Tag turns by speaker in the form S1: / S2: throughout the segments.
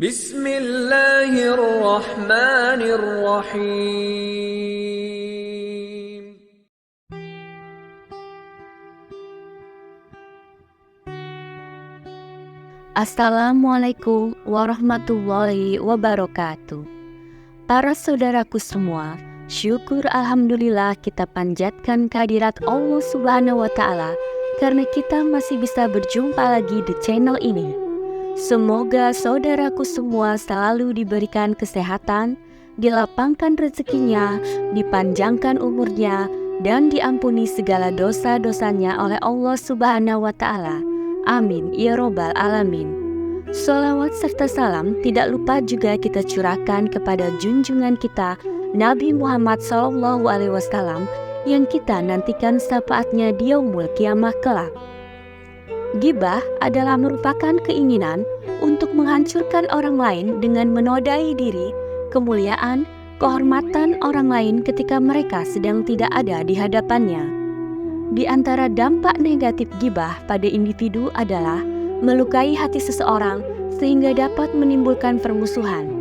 S1: Bismillahirrahmanirrahim.
S2: Assalamualaikum warahmatullahi wabarakatuh. Para saudaraku semua, syukur alhamdulillah kita panjatkan kehadirat Allah Subhanahu wa Ta'ala karena kita masih bisa berjumpa lagi di channel ini. Semoga saudaraku semua selalu diberikan kesehatan, dilapangkan rezekinya, dipanjangkan umurnya, dan diampuni segala dosa-dosanya oleh Allah Subhanahu wa Ta'ala. Amin ya robbal alamin. Sholawat serta salam tidak lupa juga kita curahkan kepada junjungan kita Nabi Muhammad SAW yang kita nantikan syafaatnya di yaumul kiamah kelak. Ghibah adalah merupakan keinginan untuk menghancurkan orang lain dengan menodai diri, kemuliaan, kehormatan orang lain ketika mereka sedang tidak ada di hadapannya. Di antara dampak negatif ghibah pada individu adalah melukai hati seseorang sehingga dapat menimbulkan permusuhan.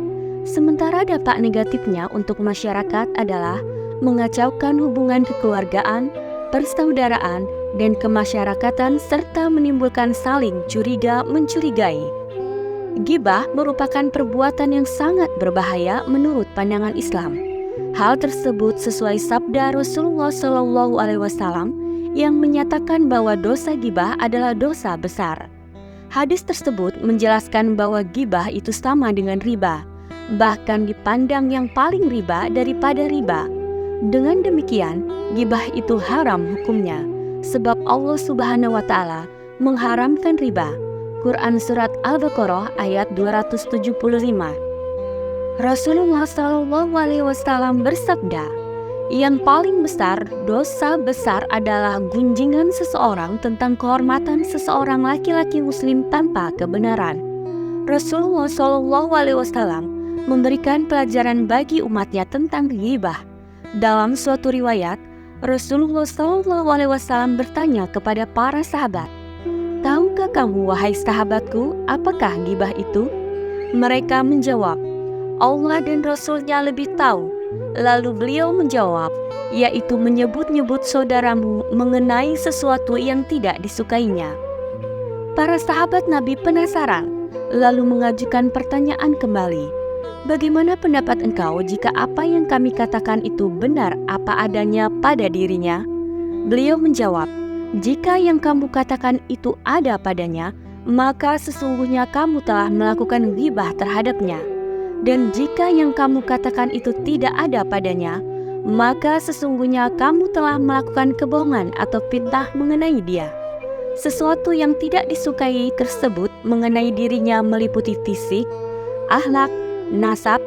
S2: Sementara dampak negatifnya untuk masyarakat adalah mengacaukan hubungan kekeluargaan, persaudaraan, dan kemasyarakatan serta menimbulkan saling curiga-mencurigai. Ghibah merupakan perbuatan yang sangat berbahaya menurut pandangan Islam. Hal tersebut sesuai sabda Rasulullah SAW yang menyatakan bahwa dosa ghibah adalah dosa besar. Hadis tersebut menjelaskan bahwa ghibah itu sama dengan riba, bahkan dipandang yang paling riba daripada riba. Dengan demikian, ghibah itu haram hukumnya, sebab Allah Subhanahu wa Ta'ala mengharamkan riba. Quran Surat Al-Baqarah ayat 275. Rasulullah SAW bersabda, yang paling besar dosa besar adalah gunjingan seseorang tentang kehormatan seseorang laki-laki muslim tanpa kebenaran. Rasulullah SAW memberikan pelajaran bagi umatnya tentang ghibah. Dalam suatu riwayat, Rasulullah SAW bertanya kepada para sahabat, "Tahukah kamu wahai sahabatku, apakah ghibah itu?" Mereka menjawab, "Allah dan Rasulnya lebih tahu." Lalu beliau menjawab, yaitu menyebut-nyebut saudaramu mengenai sesuatu yang tidak disukainya. Para sahabat Nabi penasaran, lalu mengajukan pertanyaan kembali, "Bagaimana pendapat engkau jika apa yang kami katakan itu benar apa adanya pada dirinya?" Beliau menjawab, "Jika yang kamu katakan itu ada padanya, maka sesungguhnya kamu telah melakukan ghibah terhadapnya. Dan jika yang kamu katakan itu tidak ada padanya, maka sesungguhnya kamu telah melakukan kebohongan atau fitnah mengenai dia." Sesuatu yang tidak disukai tersebut mengenai dirinya meliputi fisik, akhlak, nasab,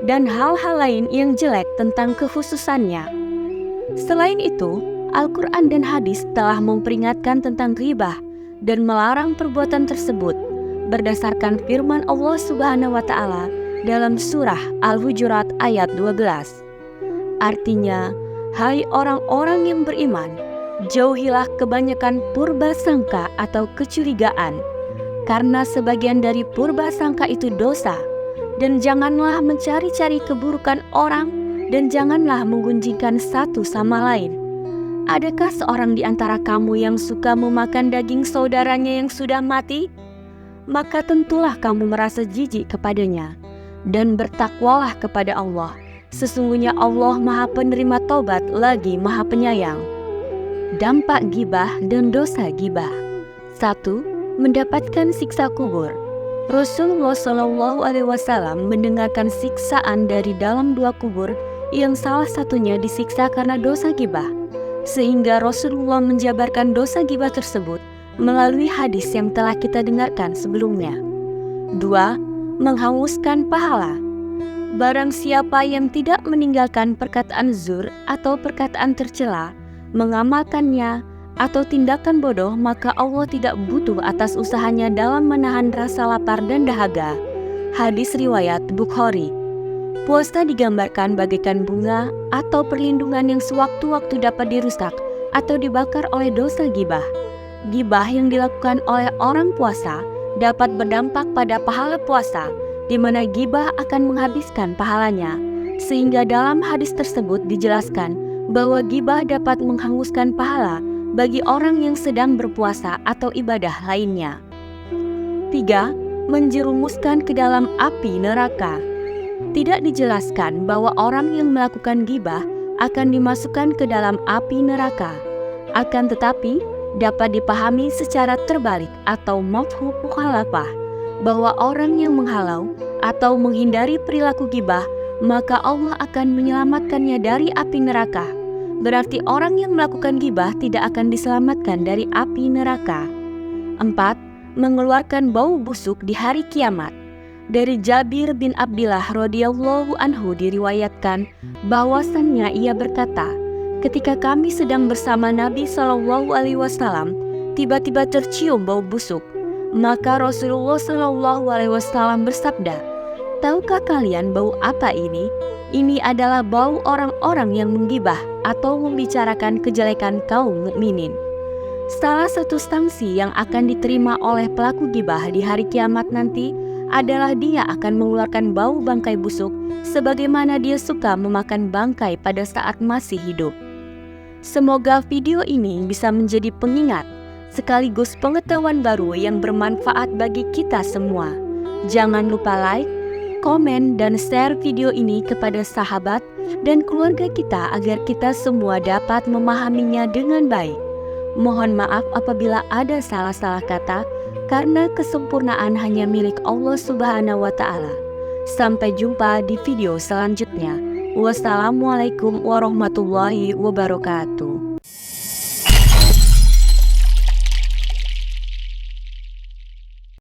S2: dan hal-hal lain yang jelek tentang kekhususannya. Selain itu, Al-Quran dan hadis telah memperingatkan tentang ghibah dan melarang perbuatan tersebut berdasarkan firman Allah Subhanahu wa Ta'ala dalam surah Al-Hujurat ayat 12. Artinya, hai orang-orang yang beriman, jauhilah kebanyakan purba sangka atau kecurigaan, karena sebagian dari purba sangka itu dosa, dan janganlah mencari-cari keburukan orang, dan janganlah menggunjingkan satu sama lain. Adakah seorang di antara kamu yang suka memakan daging saudaranya yang sudah mati? Maka tentulah kamu merasa jijik kepadanya. Dan bertakwalah kepada Allah. Sesungguhnya Allah Maha Penerima Taubat lagi Maha Penyayang. Dampak ghibah dan dosa ghibah. 1. Mendapatkan siksa kubur. Rasulullah SAW mendengarkan siksaan dari dalam 2 kubur yang salah satunya disiksa karena dosa ghibah. Sehingga Rasulullah menjabarkan dosa ghibah tersebut melalui hadis yang telah kita dengarkan sebelumnya. 2. Menghanguskan pahala. Barang siapa yang tidak meninggalkan perkataan zur atau perkataan tercela, mengamalkannya, atau tindakan bodoh, maka Allah tidak butuh atas usahanya dalam menahan rasa lapar dan dahaga. Hadis riwayat Bukhari. Puasa digambarkan bagaikan bunga atau perlindungan yang sewaktu-waktu dapat dirusak atau dibakar oleh dosa ghibah. Ghibah yang dilakukan oleh orang puasa dapat berdampak pada pahala puasa di mana gibah akan menghabiskan pahalanya. Sehingga dalam hadis tersebut dijelaskan bahwa gibah dapat menghanguskan pahala bagi orang yang sedang berpuasa atau ibadah lainnya. 3. Menjerumuskan ke dalam api neraka. Tidak dijelaskan bahwa orang yang melakukan gibah akan dimasukkan ke dalam api neraka. Akan tetapi, dapat dipahami secara terbalik atau mafhum mukhalafah, bahwa orang yang menghalau atau menghindari perilaku gibah, maka Allah akan menyelamatkannya dari api neraka. Berarti orang yang melakukan gibah tidak akan diselamatkan dari api neraka. 4. Mengeluarkan bau busuk di hari kiamat. Dari Jabir bin Abdillah radhiyallahu anhu diriwayatkan bahwasannya ia berkata, ketika kami sedang bersama Nabi SAW, tiba-tiba tercium bau busuk. Maka Rasulullah SAW bersabda, tahukah kalian bau apa ini? Ini adalah bau orang-orang yang menggibah atau membicarakan kejelekan kaum mukminin. Salah satu sanksi yang akan diterima oleh pelaku gibah di hari kiamat nanti adalah dia akan mengeluarkan bau bangkai busuk sebagaimana dia suka memakan bangkai pada saat masih hidup. Semoga video ini bisa menjadi pengingat sekaligus pengetahuan baru yang bermanfaat bagi kita semua. Jangan lupa like, komen, dan share video ini kepada sahabat dan keluarga kita agar kita semua dapat memahaminya dengan baik. Mohon maaf apabila ada salah-salah kata, karena kesempurnaan hanya milik Allah Subhanahu wa Ta'ala. Sampai jumpa di video selanjutnya. Wassalamualaikum warahmatullahi wabarakatuh.